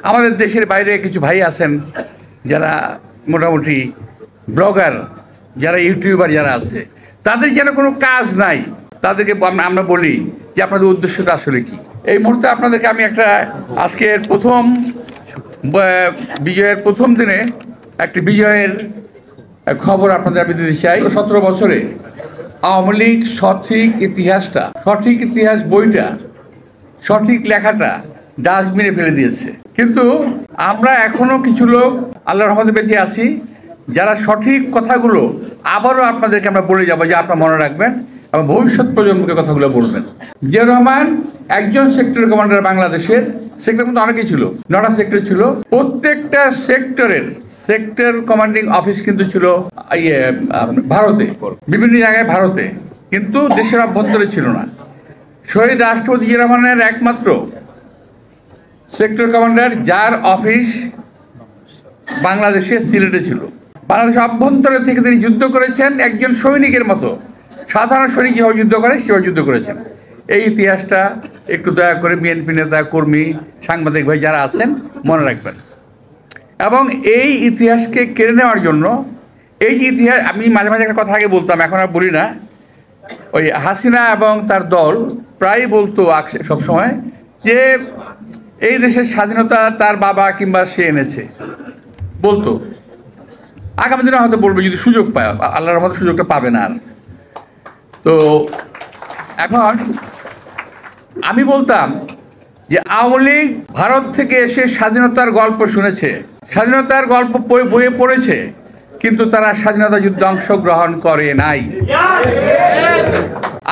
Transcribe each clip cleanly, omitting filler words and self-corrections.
আমাদের দেশের বাইরে কিছু ভাই আছেন যারা মোটামুটি ব্লগার, যারা ইউটিউবার যারা আছে, তাদের যেন কোনো কাজ নাই। তাদেরকে আমরা বলি যে আপনাদের উদ্দেশ্যটা আসলে কি। এই মুহূর্তে আপনাদেরকে আমি একটা আজকের বিজয়ের প্রথম দিনে একটি বিজয়ের খবর আপনাদের আমি দিতে চাই। 17 বছরে আওয়ামী লীগ সঠিক ইতিহাস বইটা, সঠিক লেখাটা ডাস্টবিনে ফেলে দিয়েছে। কিন্তু আমরা এখনো কিছু লোক আল্লাহর রহমতে বেঁচে আছি, যারা সঠিক কথাগুলো আবারও আপনাদেরকে আমরা বলে যাবো, যে আপনারা মনে রাখবেন এবং ভবিষ্যৎ প্রজন্মকে কথাগুলো বলবেন। জিয়াউর রহমান একজন সেক্টর কমান্ডার, বাংলাদেশের সেক্টর মধ্যে অনেকেই ছিল, 9টা সেক্টর ছিল। প্রত্যেকটা সেক্টর কমান্ডিং অফিস কিন্তু ছিল ভারতে, বিভিন্ন জায়গায় ভারতে, কিন্তু দেশের অভ্যন্তরে ছিল না। শহীদ রাষ্ট্রপতি জিয়াউর রহমানের একমাত্র সেক্টর কমান্ডার যার অফিস বাংলাদেশে সিলেটে ছিল। বাংলাদেশ অভ্যন্তরে থেকে তিনি যুদ্ধ করেছেন একজন সৈনিকের মতো, সাধারণ সৈনিক যেভাবে যুদ্ধ করে সেভাবে যুদ্ধ করেছেন। এই ইতিহাসটা একটু দয়া করে বিএনপি নেতা, কর্মী, সাংবাদিক ভাই যারা আছেন মনে রাখবেন। এবং এই ইতিহাসকে কেড়ে নেওয়ার জন্য, এই যে ইতিহাস, আমি মাঝে মাঝে একটা কথা আগে বলতাম, এখন আর বলি না, ওই হাসিনা এবং তার দল প্রায় বলতো সবসময় যে এই দেশের স্বাধীনতা তার বাবা কিংবা সে এনেছে, বলতো। আগামী দিনে হয়তো বলবে যদি সুযোগ পায়, আল্লাহর মতো সুযোগটা পাবে না আর। তো এখন আমি বলতাম যে আওয়ামী লীগ ভারত থেকে এসে স্বাধীনতার গল্প শুনেছে, স্বাধীনতার গল্প বইয়ে পড়েছে, কিন্তু তারা স্বাধীনতা যুদ্ধে অংশগ্রহণ করে নাই।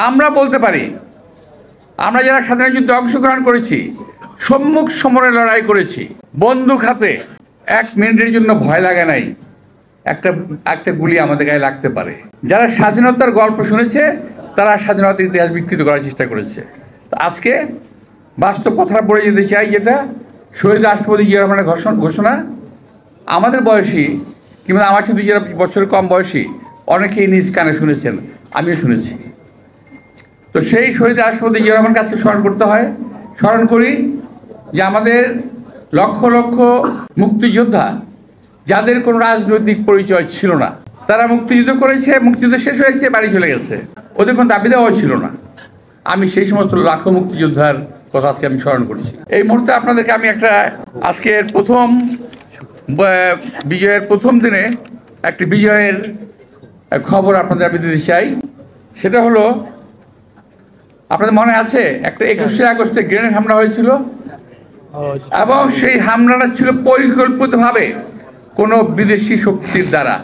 আমরা বলতে পারি, আমরা যারা স্বাধীনতা যুদ্ধে অংশগ্রহণ করেছি, সম্মুখ সমরে লড়াই করেছি, বন্দুক হাতে, 1 মিনিটের জন্য ভয় লাগে নাই একটা গুলি আমাদের গায়ে লাগতে পারে। যারা স্বাধীনতার গল্প শুনেছে তারা স্বাধীনতার ইতিহাস বিকৃত করার চেষ্টা করেছে। আজকে বাস্তব কথা বলে যেতে চাই, যেটা শহীদ রাষ্ট্রপতি জিয়াউর রহমানের ঘোষণা। আমাদের বয়সী কিংবা আমার চেয়ে 2 বছরের কম বয়সী অনেকেই নিজ কানে শুনেছেন, আমিও শুনেছি। তো সেই শহীদ রাষ্ট্রপতি জিয়াউর রহমানের কাছে স্মরণ করি যে আমাদের লক্ষ লক্ষ মুক্তিযোদ্ধা, যাদের কোনো রাজনৈতিক পরিচয় ছিল না, তারা মুক্তিযুদ্ধ করেছে, মুক্তিযুদ্ধ শেষ হয়েছে, বাড়ি চলে গেছে, ওদের কোনো দাবি দেওয়া ছিল না। আমি সেই সমস্ত লাখো মুক্তিযোদ্ধার কথা আজকে আমি স্মরণ করছি। এই মুহূর্তে আপনাদেরকে আমি একটা আজকের বিজয়ের প্রথম দিনে একটি বিজয়ের খবর আপনাদের আমি দিতে চাই। সেটা হলো, আপনাদের মনে আছে একটা 21শে আগস্টে গ্রেনেড হামলা হয়েছিল, এবং সেই হামলাটা ছিল পরিকল্পিতভাবে কোনো বিদেশি শক্তির দ্বারা।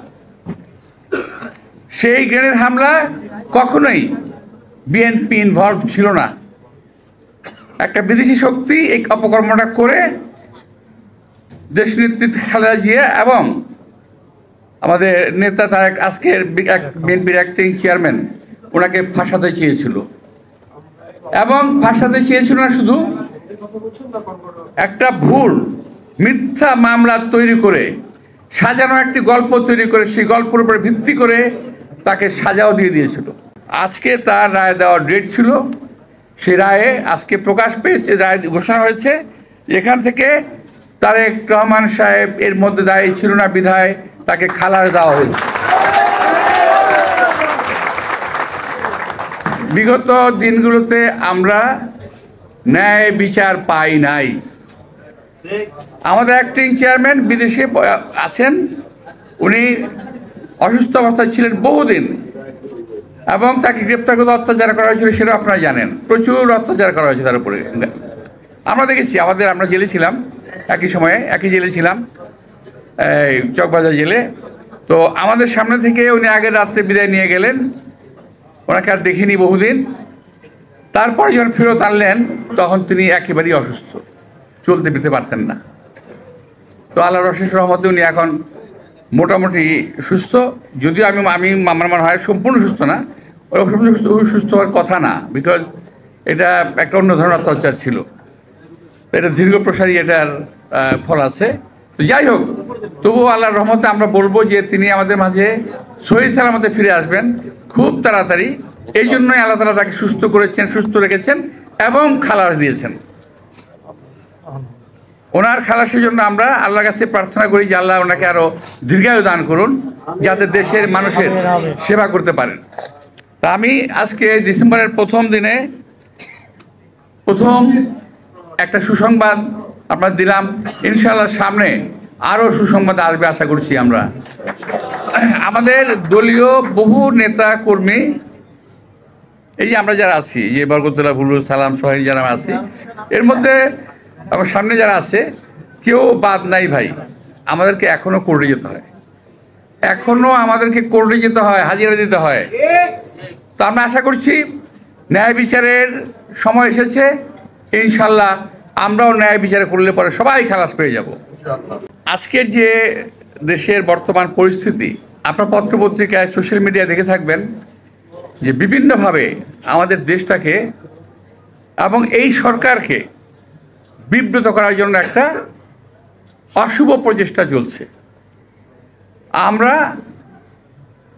সেই গ্রেনেড হামলা কখনোই বিএনপি ইনভলভ ছিল না। একটা বিদেশি শক্তি এই অপকর্মটা করে দেশনেত্রী খালেদা জিয়া এবং আমাদের নেতা তারেক, আজকের বিএনপির অ্যাক্টিং চেয়ারম্যান, ওনাকে ফাঁসাতে চেয়েছিল। এবং ফাঁসাতে চেয়েছিল না শুধু, একটা ভুল মিথ্যা মামলা তৈরি করে, সাজানো একটি গল্প তৈরি করে, সেই গল্পের উপরে ভিত্তি করে তাকে সাজাও দিয়ে দিয়েছিল। আজকে তার রায় দেওয়ার ডেট ছিল, সেই রায়ে আজকে প্রকাশ পেয়েছে, রায় ঘোষণা হয়েছে। এখান থেকে তারেক রহমান সাহেব এর মধ্যে দায়ী ছিল না বিধায় তাকে খালাস দেওয়া হয়েছে। বিগত দিনগুলোতে আমরা ন্যায় বিচার পাই নাই। আমাদের অ্যাক্টিং চেয়ারম্যান বিদেশে আছেন, উনি অসুস্থ অবস্থায় ছিলেন বহুদিন, এবং তাকে গ্রেপ্তার করে অত্যাচার করা হয়েছিল, সেটা আপনারা জানেন। প্রচুর অত্যাচার করা হয়েছে তার উপরে, আমরা দেখেছি। আমরা জেলে ছিলাম, একই জেলে ছিলাম, এই চকবাজার জেলে। তো আমাদের সামনে থেকে উনি আগের রাত্রে বিদায় নিয়ে গেলেন, ওনাকে আর দেখিনি বহুদিন। তারপর যখন ফেরত আনলেন তখন তিনি একেবারেই অসুস্থ, চলতে ফিরতে পারতেন না। তো আল্লাহর অশেষ রহমতে উনি এখন মোটামুটি সুস্থ, যদিও আমার মনে হয় সম্পূর্ণ সুস্থ না, সুস্থ হওয়ার কথা না, বিকজ এটা একটা অন্য ধরনের অত্যাচার ছিল, এটা দীর্ঘ প্রসারী এটার ফল আছে। তো যাই হোক, তবুও আল্লাহর রহমতে আমরা বলবো যে তিনি আমাদের মাঝে সহি সালামতে ফিরে আসবেন খুব তাড়াতাড়ি। এই জন্যই আল্লাহ তাআলা তাকে সুস্থ রেখেছেন এবং খালাস দিয়েছেন। ওনার খালাসের জন্য আমরা আল্লাহর কাছে প্রার্থনা করি যে আল্লাহ ওনাকে আরো দীর্ঘায়ু দান করুন, যাতে দেশের মানুষের সেবা করতে পারেন। তা আমি আজকে ডিসেম্বরের প্রথম দিনে প্রথম একটা সুসংবাদ আপনার দিলাম। ইনশাআল্লাহ সামনে আরো সুসংবাদ আসবে আশা করছি। আমরা আমাদের দলীয় বহু নেতা কর্মী, এই যে আমরা যারা আছি, যে বরকতুল্লাহ, বুলুল সালাম, সোহেল যারা আছি, এর মধ্যে আমার সামনে যারা আছে কেউ বাদ নাই ভাই। আমাদেরকে এখনো কোর্টে যেতে হয়, এখনো আমাদেরকে কোর্টে যেতে হয়, হাজিরা দিতে হয়। তো আমরা আশা করছি ন্যায় বিচারের সময় এসেছে। ইনশাল্লাহ আমরাও ন্যায় বিচার করলে পরে সবাই খালাস পেয়ে যাব। আজকের যে দেশের বর্তমান পরিস্থিতি, আপনার পত্রপত্রিকায়, সোশ্যাল মিডিয়া দেখে থাকবেন যে বিভিন্নভাবে আমাদের দেশটাকে এবং এই সরকারকে বিব্রত করার জন্য একটা অশুভ প্রচেষ্টা চলছে। আমরা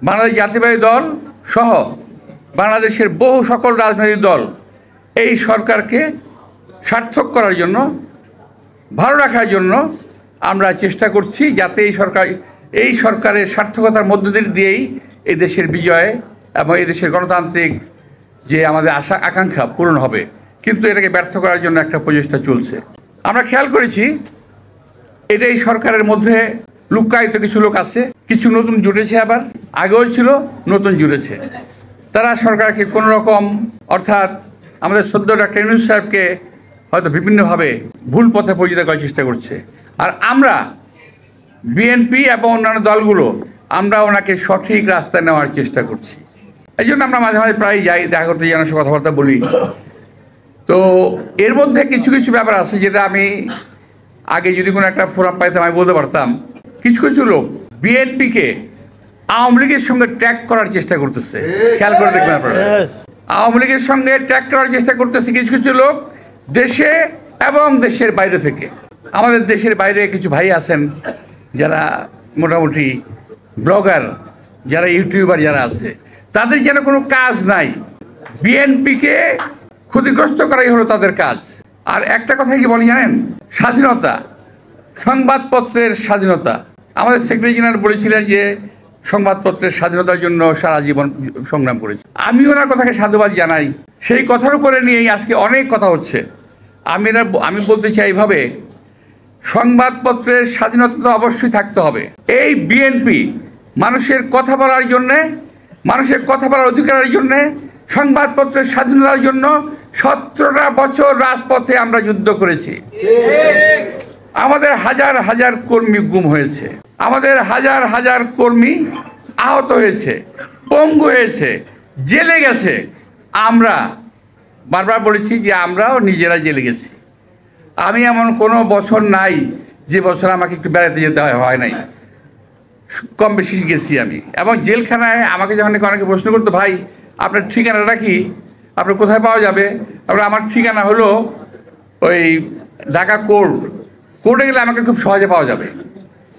বাংলাদেশ জাতীয়তাবাদী দল সহ বাংলাদেশের বহু সকল রাজনৈতিক দল এই সরকারকে সার্থক করার জন্য, ভালো রাখার জন্য আমরা চেষ্টা করছি, যাতে এই সরকারের সার্থকতার মধ্য দিয়েই এই দেশের বিজয় এবং এই দেশের গণতান্ত্রিক যে আমাদের আশা আকাঙ্ক্ষা পূরণ হবে। কিন্তু এটাকে ব্যর্থ করার জন্য একটা প্রচেষ্টা চলছে। আমরা খেয়াল করেছি এটা এই সরকারের মধ্যে লুক্কায়িত কিছু লোক আছে, কিছু নতুন জুটেছে, আবার আগেও ছিল, নতুন জুটেছে। তারা সরকারকে কোনো রকম, অর্থাৎ আমাদের সদ্য ডক্টর ইউনূস সাহেবকে হয়তো বিভিন্নভাবে ভুল পথে পরিচিত করার চেষ্টা করছে। আর আমরা বিএনপি এবং অন্যান্য দলগুলো আমরা ওনাকে সঠিক রাস্তায় নেওয়ার চেষ্টা করছি। এই জন্য আমরা মাঝে মাঝে প্রায় যাই, দেখা করতে যাই, সে কথাবার্তা বলি। তো এর মধ্যে কিছু কিছু ব্যাপার আছে যেটা আমি আগে যদি কোনো একটা ফোরাম পাইতাম আমি বলতে পারতাম। কিছু কিছু লোক বিএনপিকে আওয়ামী লীগের সঙ্গে ট্র্যাক করার চেষ্টা করতেছে। খেয়াল করে দেখবেন আপনারা, আওয়ামী লীগের সঙ্গে ট্র্যাক করার চেষ্টা করতেছে কিছু কিছু লোক দেশে এবং দেশের বাইরে থেকে। আমাদের দেশের বাইরে কিছু ভাই আছেন যারা মোটামুটি ব্লগার, যারা ইউটিউবার যারা আছে, তাদের যেন কোনো কাজ নাই, বিএনপিকে ক্ষতিগ্রস্ত করাই হলো তাদের কাজ। আর একটা কথা কি বলি জানেন, স্বাধীনতা, সংবাদপত্রের স্বাধীনতা। আমাদের সেক্রেটারি জেনারেল বলেছিলেন যে সংবাদপত্রের স্বাধীনতার জন্য সারা জীবন সংগ্রাম করেছে। আমি ওনার কথাকে সাধুবাদ জানাই। সেই কথার উপরে নিয়েই আজকে অনেক কথা হচ্ছে। আমি বলতে চাই এইভাবে, সংবাদপত্রের স্বাধীনতা তো অবশ্যই থাকতে হবে। এই বিএনপি মানুষের কথা বলার জন্যে, মানুষের কথা বলার অধিকারের জন্যে, সংবাদপত্রের স্বাধীনতার জন্য 17টা বছর রাজপথে আমরা যুদ্ধ করেছি। আমাদের হাজার হাজার কর্মী গুম হয়েছে, আমাদের হাজার হাজার কর্মী আহত হয়েছে, পঙ্গু হয়েছে, জেলে গেছে। আমরা বারবার বলেছি যে আমরাও নিজেরা জেলে গেছি। আমি এমন কোনো বছর নাই যে বছর আমাকে একটু বেড়াতে যেতে হয় নাই, কম বেশি গেছি আমি। এবং জেলখানায় আমাকে যখন অনেকে প্রশ্ন করতো, ভাই আপনার ঠিকানাটা কি, আপনার কোথায় পাওয়া যাবে? আমার ঠিকানা হলো ওই ঢাকা কোর্টে গেলে আমাকে খুব সহজে পাওয়া যাবে,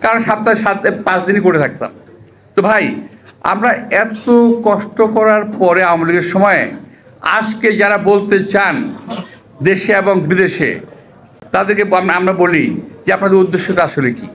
কারণ সপ্তাহে 5 দিনই করে থাকতাম। তো ভাই, আমরা এত কষ্ট করার পরে আওয়ামী লীগের সময়ে আজকে যারা বলতে চান দেশে এবং বিদেশে, তাদেরকে আমরা বলি যে আপনাদের উদ্দেশ্যটা আসলে কি?